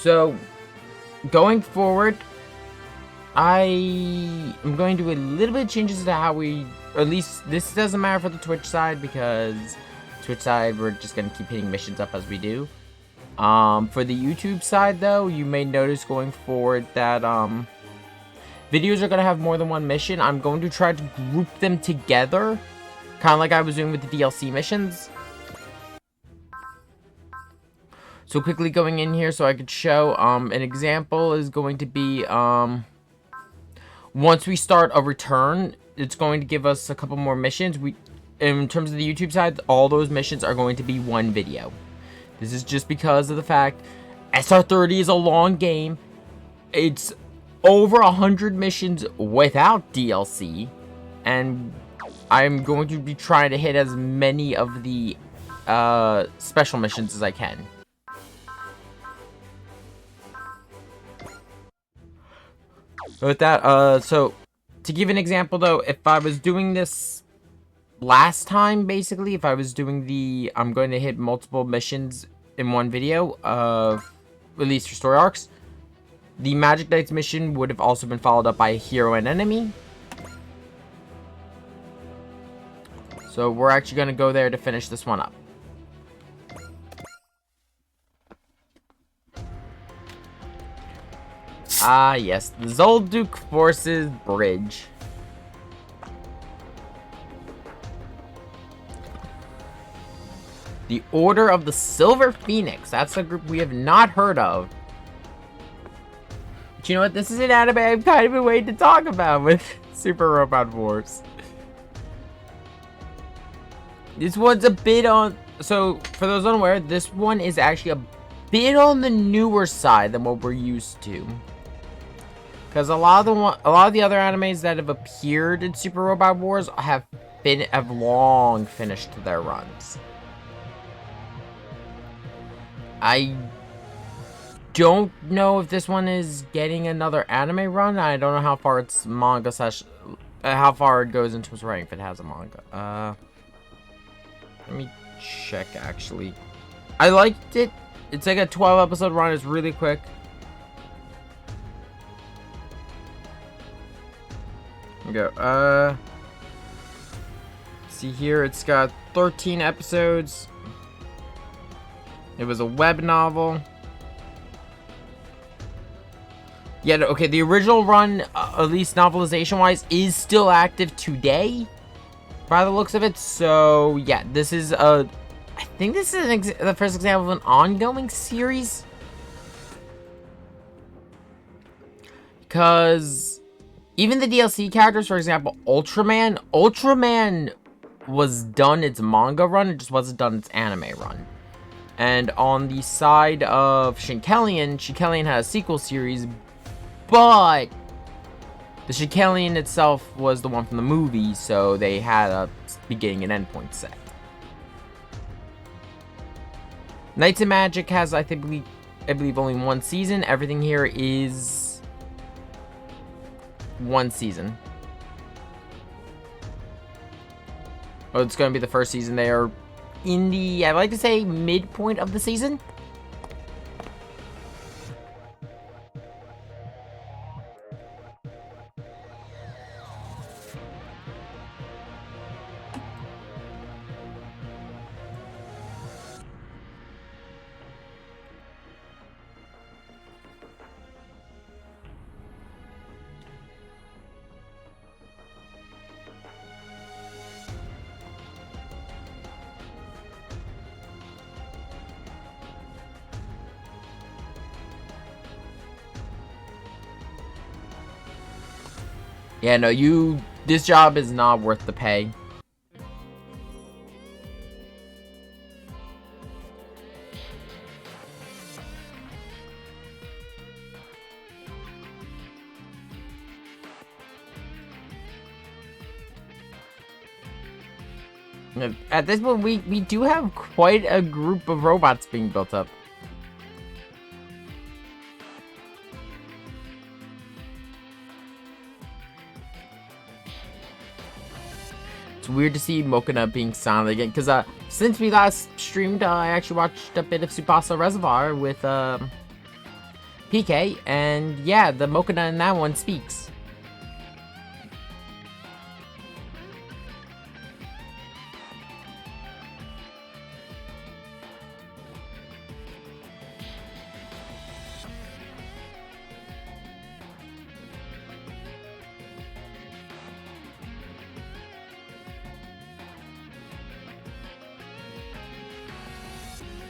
So, going forward, I am going to do a little bit of changes to how we, or at least this doesn't matter for the Twitch side, because Twitch side, we're just going to keep hitting missions up as we do. For the YouTube side, though, you may notice going forward that, videos are going to have more than one mission. I'm going to try to group them together, kind of like I was doing with the DLC missions. So quickly going in here so I could show, an example is going to be, once we start a return, it's going to give us a couple more missions. In terms of the YouTube side, all those missions are going to be one video. This is just because of the fact SR30 is a long game. It's over 100 missions without DLC, and I'm going to be trying to hit as many of the special missions as I can. With that, so to give an example though, if I was doing this last time, basically, if I was doing I'm going to hit multiple missions in one video, at least for story arcs, the Magic Knights mission would have also been followed up by a hero and enemy. So we're actually going to go there to finish this one up. Ah, yes, the Zoldyck Forces Bridge. The Order of the Silver Phoenix. That's a group we have not heard of. But you know what? This is an anime I've kind of been waiting to talk about with Super Robot Wars. This one's a bit on... So, for those unaware, this one is actually a bit on the newer side than what we're used to. Because a lot of the other animes that have appeared in Super Robot Wars have long finished their runs. I don't know if this one is getting another anime run. I don't know how far its manga how far it goes into its writing if it has a manga. Let me check actually. I liked it. It's like a 12 episode run. It's really quick. Go. See here, it's got 13 episodes. It was a web novel. Yeah, okay, the original run, at least novelization-wise, is still active today, by the looks of it. So, yeah, this is I think this is the first example of an ongoing series. Because even the DLC characters, for example, Ultraman was done its manga run, it just wasn't done its anime run. And on the side of Shinkelion had a sequel series, but the Shinkelion itself was the one from the movie, so they had a beginning and end point set. Knights of Magic has, I believe only one season. Everything here is one season. Oh, it's going to be the first season. They are in the, I'd like to say, midpoint of the season. Yeah, no, this job is not worth the pay. At this point, we do have quite a group of robots being built up. It's weird to see Mokona being silent again, because since we last streamed, I actually watched a bit of Tsubasa Reservoir with PK, and yeah, the Mokina in that one speaks.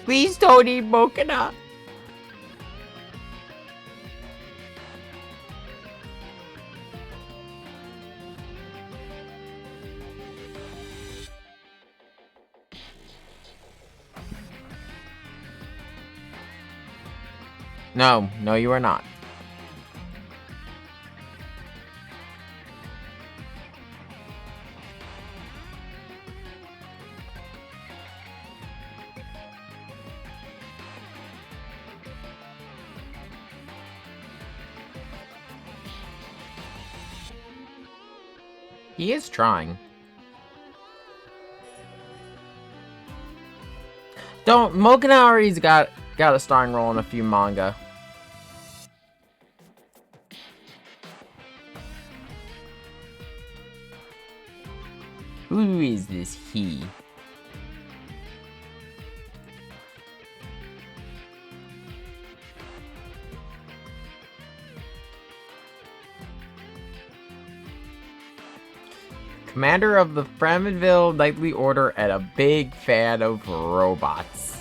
Please don't eat Mokina. No, no, you are not. He is trying. Mokina already's got a starring role in a few manga. Who is this he? Commander of the Framinville Knightly Order and a big fan of robots.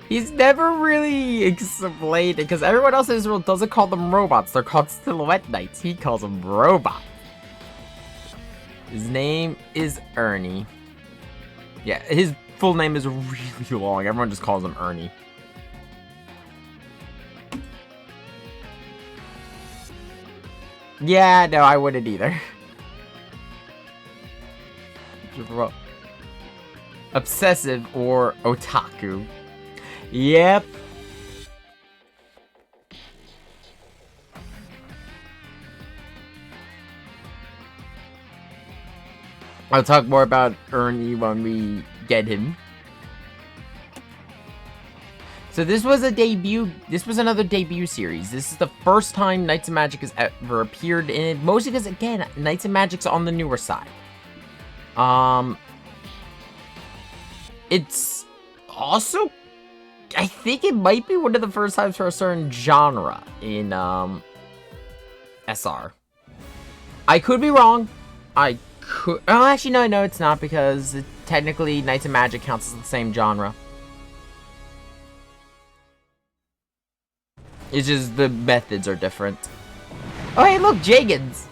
He's never really explained it, because everyone else in Israel doesn't call them robots. They're called Silhouette Knights. He calls them robots. His name is Ernie. Yeah, his full name is really long. Everyone just calls him Ernie. Yeah, no, I wouldn't either. Obsessive or otaku. Yep. I'll talk more about Ernie when we get him. So this was a debut. This was another debut series. This is the first time Knights of Magic has ever appeared in it. Mostly because, again, Knights of Magic's on the newer side. It's also, I think it might be one of the first times for a certain genre in SR. I could be wrong. Oh, actually, no, it's not, because technically Knights of Magic counts as the same genre. It's just the methods are different. Oh, hey, look, Jagans!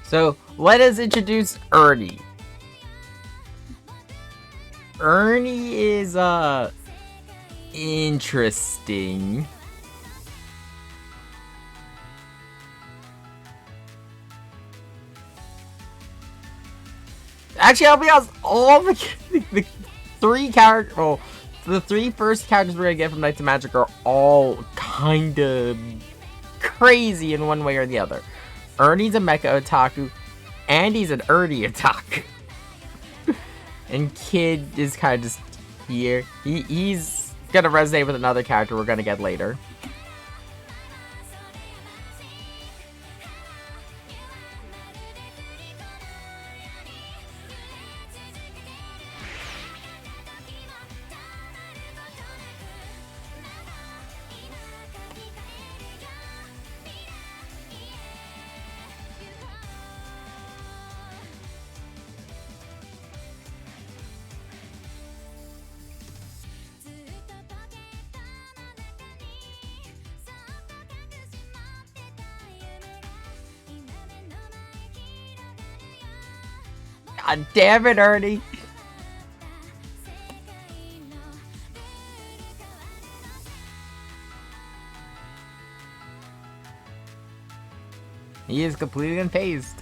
So, let us introduce Ernie. Ernie is, interesting. Actually, I'll be honest, all the three characters, well, the three first characters we're gonna get from Knights of Magic are all kinda crazy in one way or the other. Ernie's a mecha otaku, Andy's an Ernie otaku. And Kid is kind of just here. He's gonna resonate with another character we're gonna get later. God damn it, Ernie. He is completely unfazed.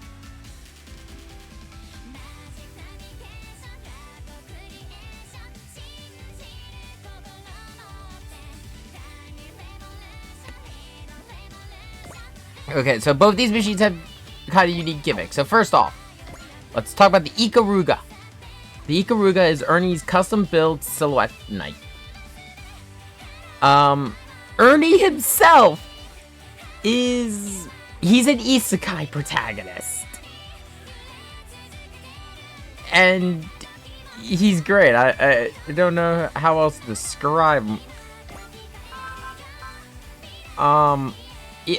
Okay, so both these machines have kind of unique gimmicks. So first off, let's talk about the Ikaruga. The Ikaruga is Ernie's custom-built silhouette knight. Ernie himself he's an isekai protagonist. And he's great. I don't know how else to describe him.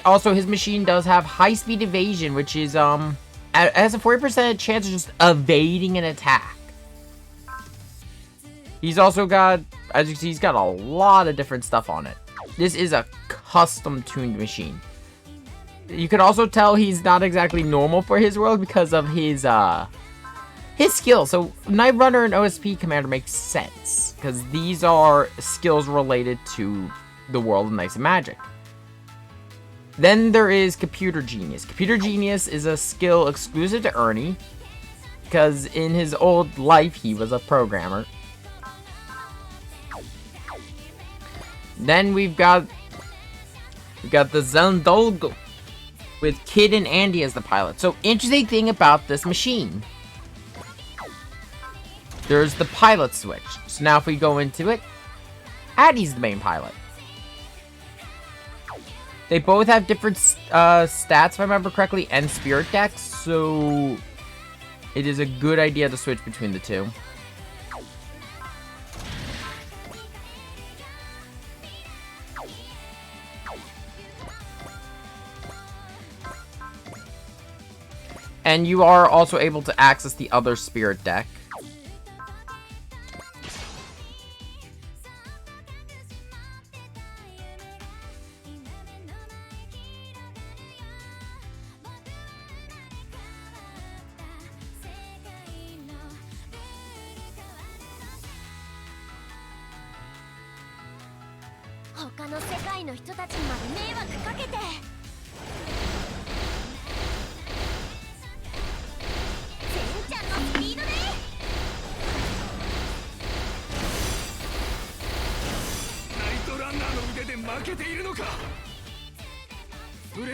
Also, his machine does have high-speed evasion, which is, has a 40% chance of just evading an attack. He's also got, as you can see, he's got a lot of different stuff on it. This is a custom-tuned machine. You can also tell he's not exactly normal for his world because of his skills. So, Knight Runner and OSP Commander makes sense, because these are skills related to the world of Knights of Magic. Then there is Computer Genius. Computer Genius is a skill exclusive to Ernie, because in his old life, he was a programmer. Then we've got the Zendolgo, with Kid and Andy as the pilot. So, interesting thing about this machine. There's the pilot switch. So now if we go into it, Addie's the main pilot. They both have different stats, if I remember correctly, and spirit decks, so it is a good idea to switch between the two. And you are also able to access the other spirit deck.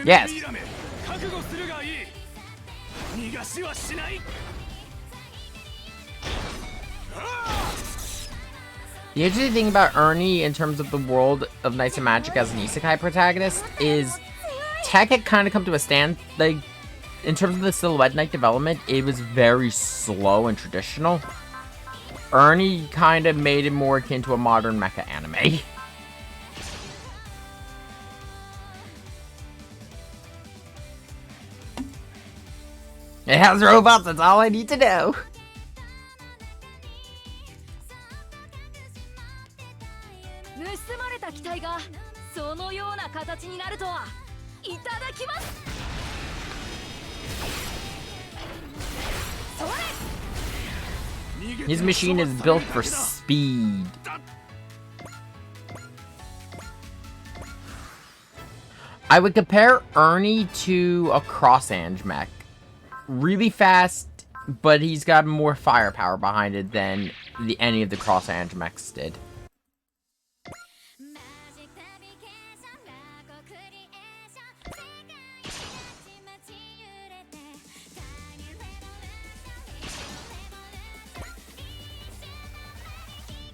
Yes. The interesting thing about Ernie in terms of the world of Knights of Magic as an isekai protagonist is tech had kind of come to a stand. Like, in terms of the Silhouette Knight development, it was very slow and traditional. Ernie kind of made it more akin to a modern mecha anime. It has robots, that's all I need to know. His machine is built for speed. I would compare Ernie to a Cross-Ange mech. Really fast, but he's got more firepower behind it than any of the Cross-Ange mechs did.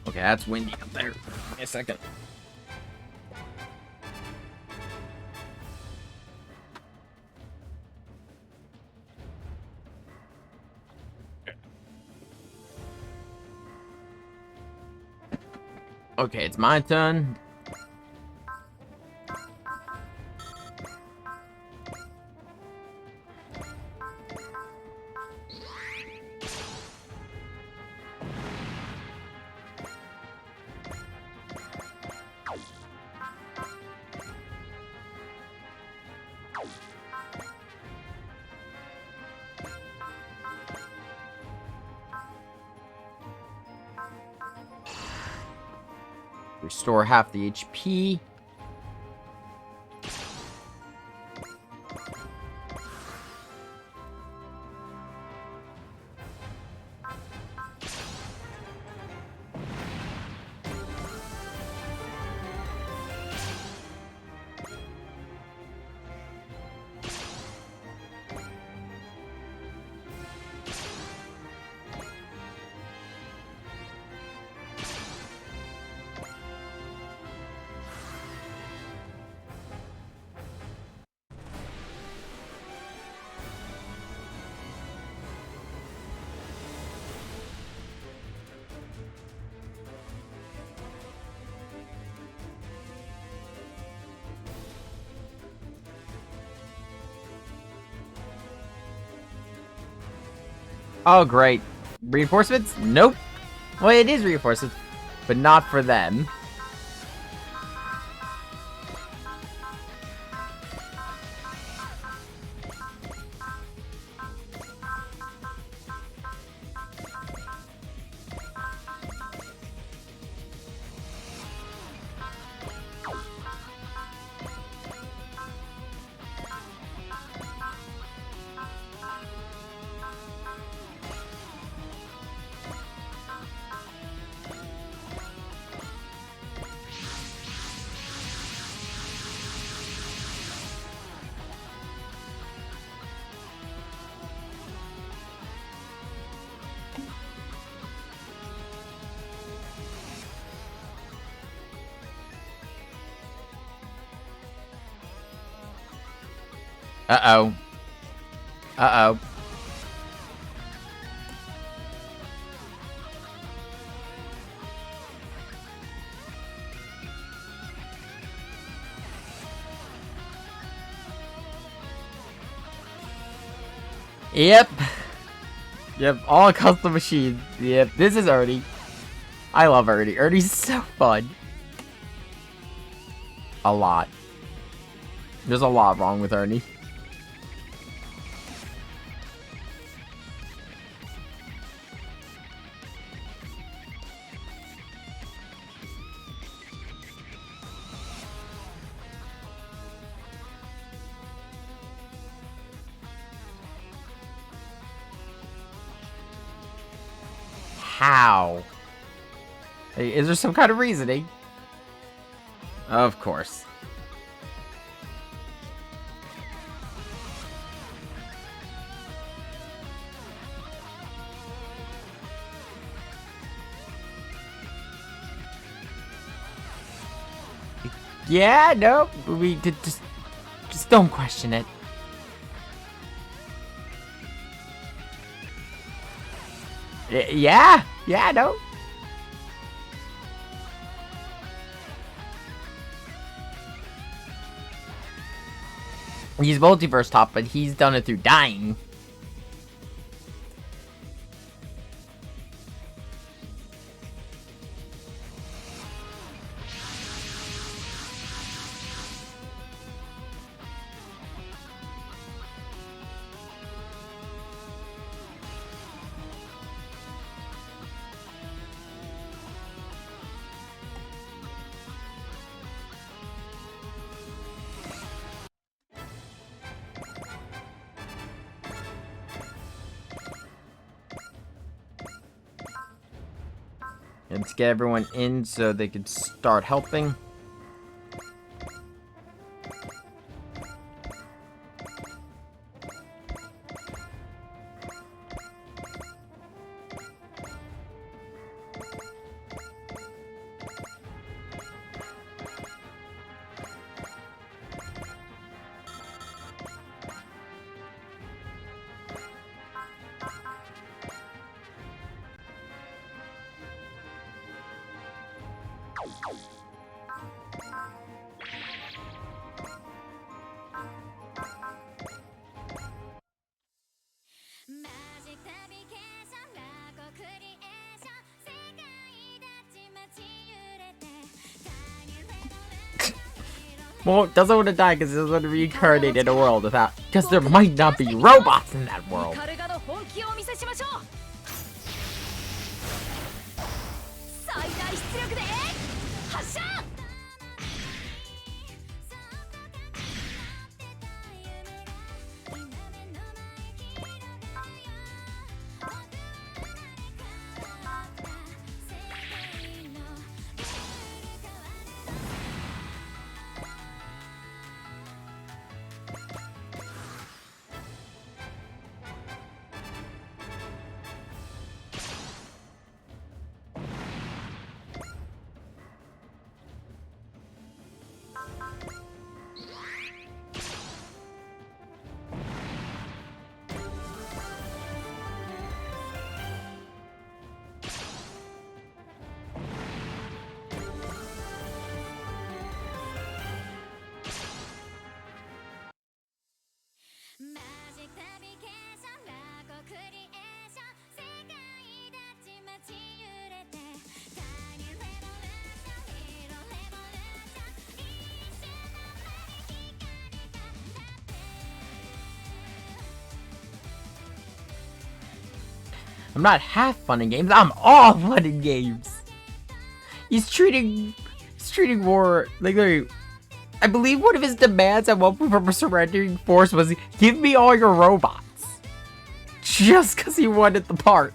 Okay, that's windy up there. Give me a second. Okay, it's my turn. Restore half the HP. Oh, great. Reinforcements? Nope. Well, it is reinforcements, but not for them. Uh-oh. Uh-oh. Yep. Yep, all custom machines. Yep, this is Ernie. I love Ernie. Ernie's so fun. A lot. There's a lot wrong with Ernie. How? Hey, is there some kind of reasoning? Of course. Yeah, no, we did just don't question it. Yeah, no. He's multiverse top, but he's done it through dying. Let's get everyone in so they can start helping. Well, it doesn't want to die because it doesn't want to reincarnate in a world without. Because there might not be robots in that world. I'm not half fun in games, I'm all fun in games. He's treating war like literally. I believe one of his demands at one point from a surrendering force was, give me all your robots. Just because he wanted the part.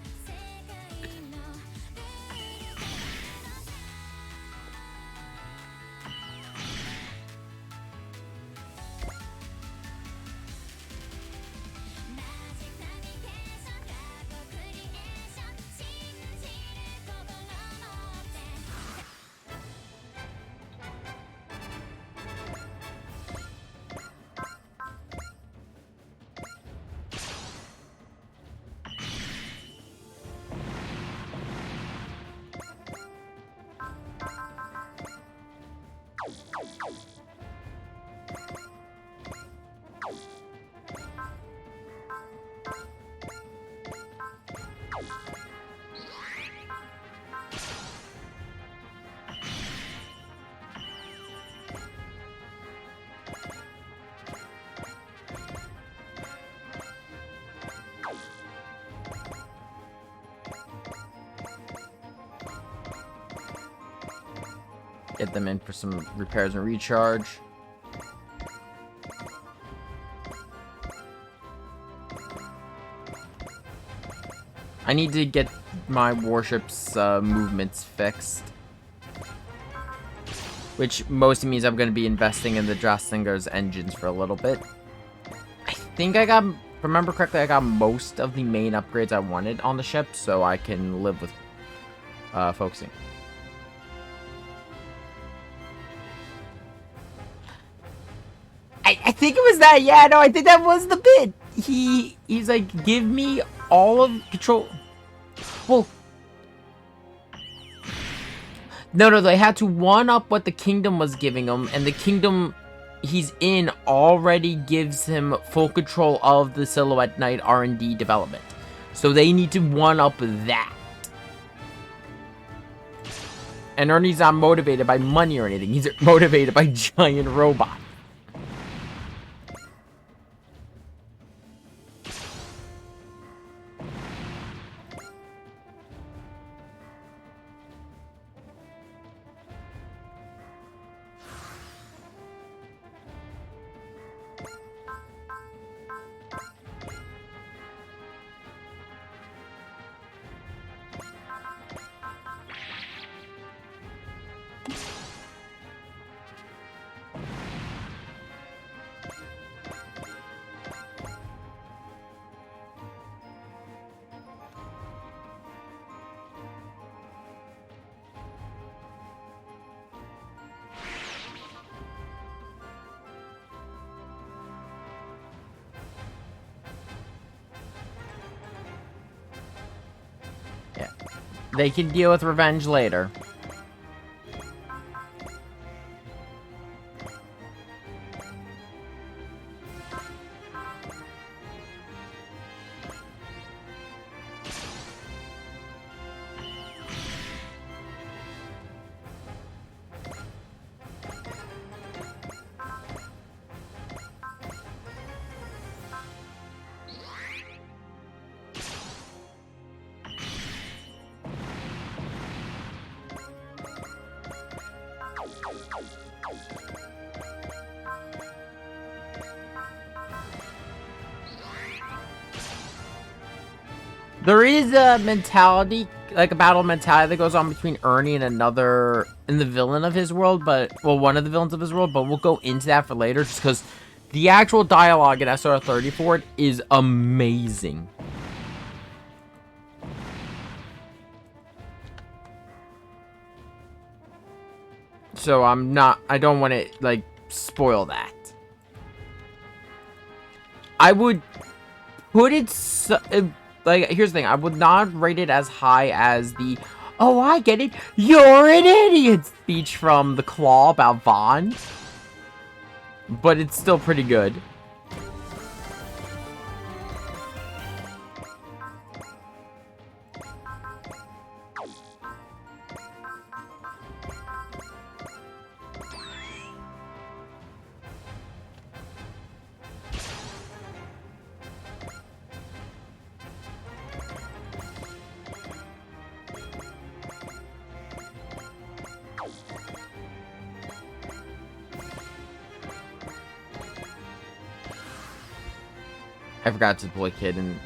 Get them in for some repairs and recharge. I need to get my warship's movements fixed. Which mostly means I'm going to be investing in the Drastinger's engines for a little bit. I think I got, if I remember correctly, I got most of the main upgrades I wanted on the ship, so I can live with focusing. I think it was that, yeah, no, I think that was the bit. He's like, give me all of control. Well, no, they had to one up what the kingdom was giving him, and the kingdom he's in already gives him full control of the Silhouette Knight R&D development. So they need to one up that. And Ernie's not motivated by money or anything. He's motivated by giant robots. Yeah. They can deal with revenge later. There is a mentality, like a battle mentality that goes on between Ernie and the villain of his world, well, one of the villains of his world, but we'll go into that for later, just because the actual dialogue in SR30 for it is amazing. So I don't want to, like, spoil that. I would put it, like, here's the thing. I would not rate it as high as the, oh, I get it, you're an idiot speech from The Claw about Vaughn. But it's still pretty good. I forgot to deploy Kid and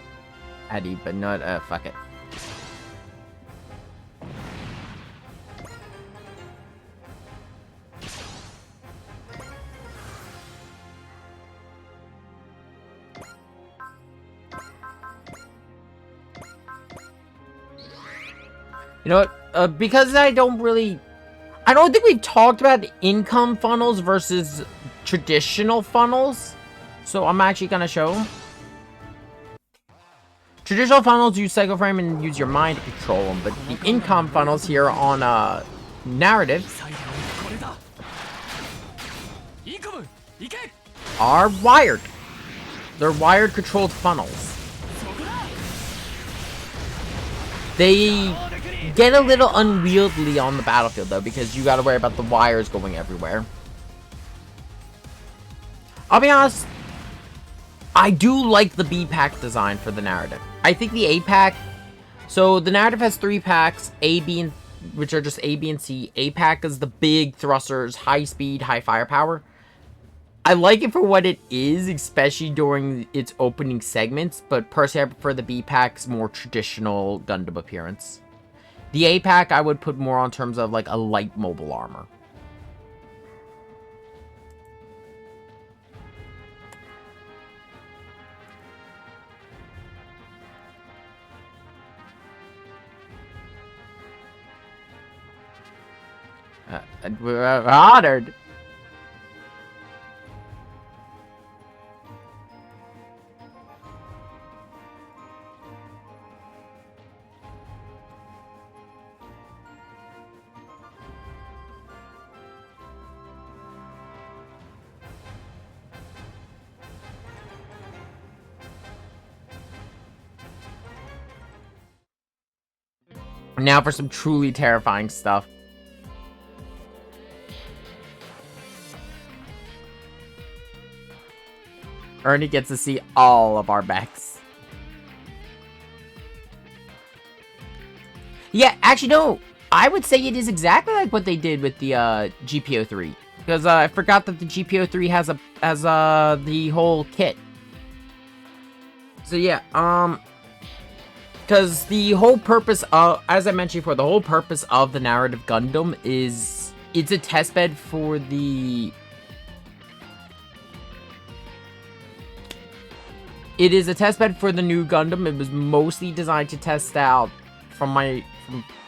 Eddie, but not, fuck it. You know what? Because I don't think we've talked about income funnels versus traditional funnels. So I'm actually gonna show them. Traditional funnels use Psycho Frame and use your mind to control them, but the income funnels here on narrative are wired. They're wired controlled funnels. They get a little unwieldy on the battlefield though, because you gotta worry about the wires going everywhere. I'll be honest, I do like the B pack design for the narrative. I think the A pack, so the narrative has 3 packs, A, B, and which are just A, B, and C. A pack is the big thrusters, high speed, high firepower. I like it for what it is, especially during its opening segments, but personally I prefer the B pack's more traditional Gundam appearance. The A pack I would put more on terms of like a light mobile armor. We're honored. Now for some truly terrifying stuff. Ernie gets to see all of our mechs. Yeah, actually, no. I would say it is exactly like what they did with the GP03. Because I forgot that the GP03 has the whole kit. So yeah, because the whole purpose of, as I mentioned before, the whole purpose of the narrative Gundam is it's a testbed for the. It is a testbed for the new Gundam. It was mostly designed to test out, from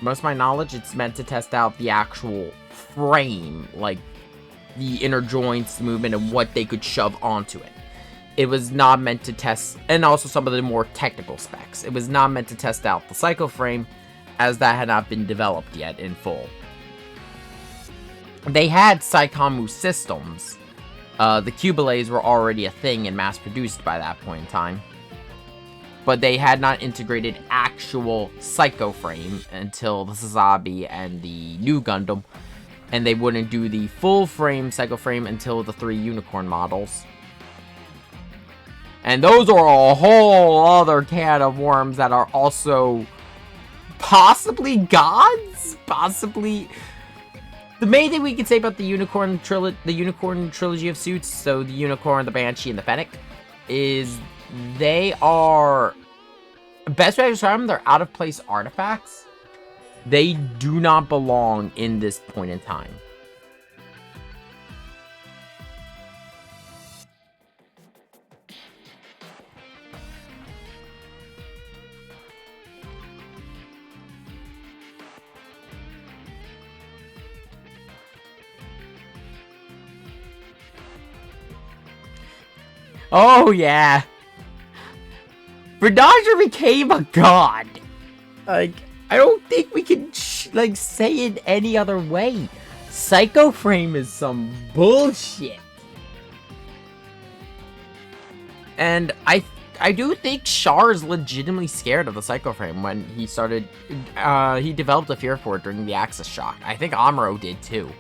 most of my knowledge, it's meant to test out the actual frame, like the inner joints, movement, and what they could shove onto it. It was not meant to test, and also some of the more technical specs. It was not meant to test out the Psycho Frame, as that had not been developed yet in full. They had Psycommu systems. The Cubelays were already a thing and mass-produced by that point in time. But they had not integrated actual Psycho Frame until the Sazabi and the new Gundam. And they wouldn't do the full-frame Psycho Frame until the 3 Unicorn models. And those are a whole other can of worms that are also possibly gods? Possibly. The main thing we can say about the Unicorn trilogy of suits, so the Unicorn, the Banshee, and the Fennec, is they are best way to describe them, they're out of place artifacts. They do not belong in this point in time. Oh, yeah. Verdadra became a god. Like, I don't think we can, like, say it any other way. Psycho Frame is some bullshit. And I do think Char is legitimately scared of the Psycho Frame when he started, he developed a fear for it during the Axis Shock. I think Amuro did too.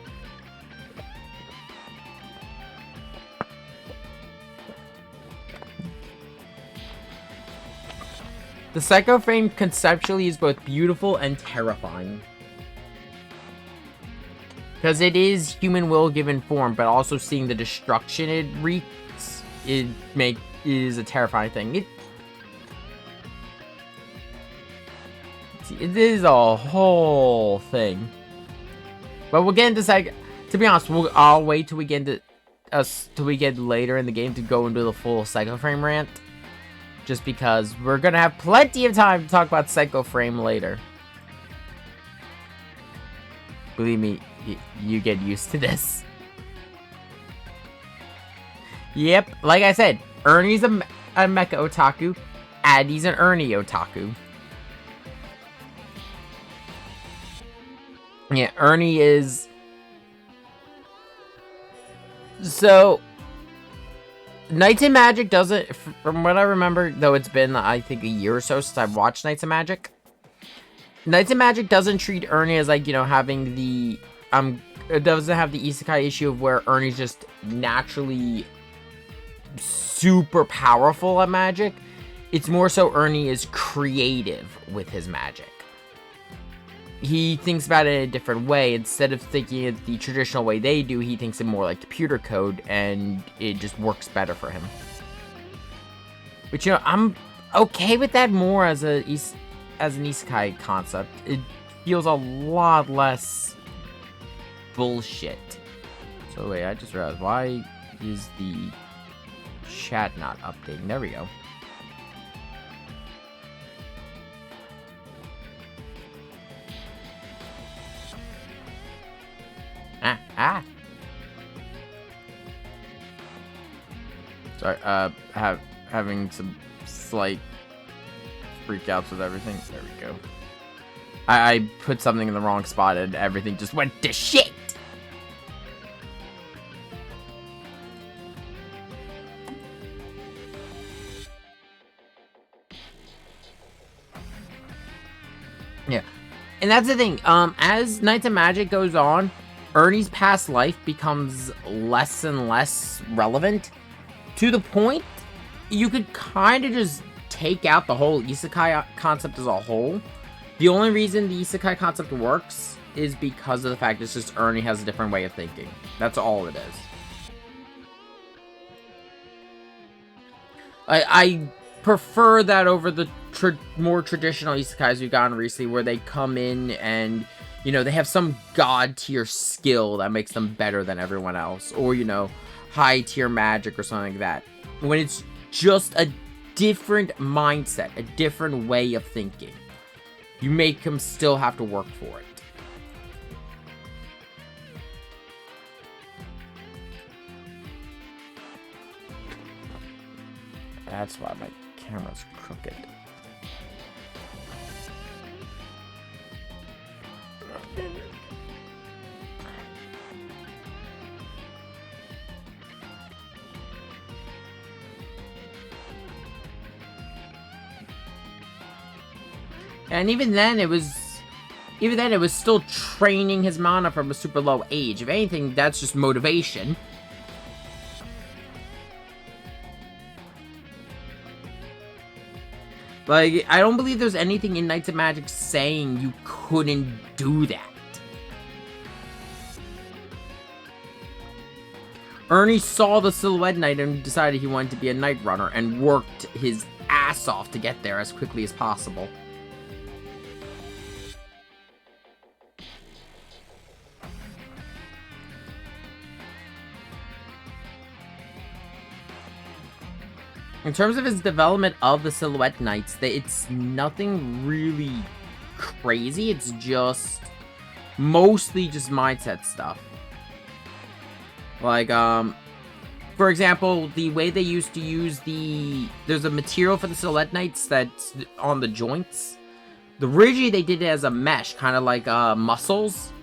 The Psycho Frame conceptually is both beautiful and terrifying. Because it is human will given form, but also seeing the destruction it wreaks is a terrifying thing. It is a whole thing. But we'll get into to be honest, I'll wait till we get later in the game to go into the full Psycho Frame rant. Just because we're gonna have plenty of time to talk about Psycho Frame later. Believe me, you get used to this. Yep, like I said, Ernie's a mecha otaku, Addie's an Ernie otaku. Yeah, Ernie is... So... Knights and Magic doesn't, from what I remember, though it's been, I think, a year or so since I've watched Knights and Magic. Knights and Magic doesn't treat Ernie as, like, you know, having the, it doesn't have the isekai issue of where Ernie's just naturally super powerful at magic. It's more so Ernie is creative with his magic. He thinks about it in a different way. Instead of thinking it the traditional way they do, he thinks it more like computer code, and it just works better for him. But, you know, I'm okay with that more as an isekai concept. It feels a lot less bullshit. So wait, I just realized, why is the chat not updating? There we go. Sorry, having some slight freakouts with everything. There we go. I put something in the wrong spot and everything just went to shit! Yeah. And that's the thing, as Knights of Magic goes on, Ernie's past life becomes less and less relevant, to the point you could kind of just take out the whole isekai concept as a whole. The only reason the isekai concept works is because of the fact it's just Ernie has a different way of thinking. That's all it is. I prefer that over the more traditional isekais we've gotten recently, where they come in and, you know, they have some god tier skill that makes them better than everyone else, or, you know, high tier magic or something like that. When it's just a different mindset, a different way of thinking, you make them still have to work for it. That's why my camera's crooked. And even then it was still training his mana from a super low age. If anything, that's just motivation. Like, I don't believe there's anything in Knights of Magic saying you couldn't do that. Ernie saw the Silhouette Knight and decided he wanted to be a Knight Runner and worked his ass off to get there as quickly as possible. In terms of his development of the Silhouette Knights, it's nothing really crazy. It's just mostly just mindset stuff. Like, for example, the way they used to use there's a material for the Silhouette Knights that's on the joints. Originally, they did it as a mesh, kind of like muscles.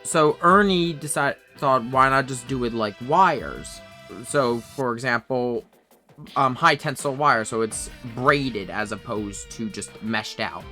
So Ernie thought, why not just do it like wires? So, for example, high tensile wire, so it's braided as opposed to just meshed out.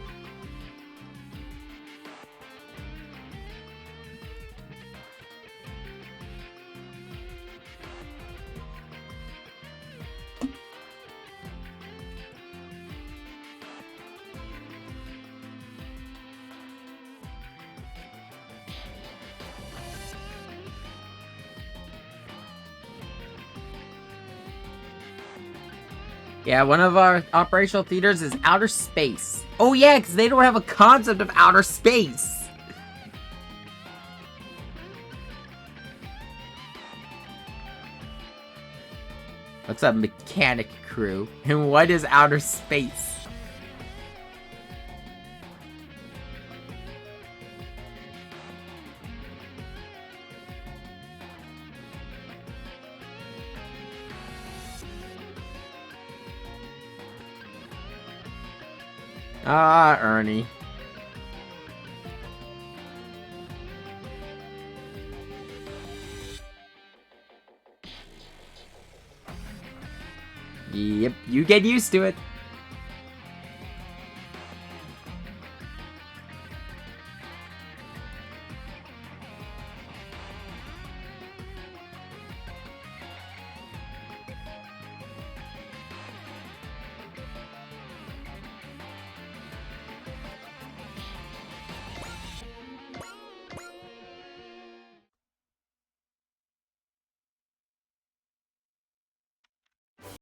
Yeah, one of our operational theaters is outer space. Oh yeah, because they don't have a concept of outer space. That's a mechanic crew. And what is outer space? Ah, Ernie. Yep, you get used to it.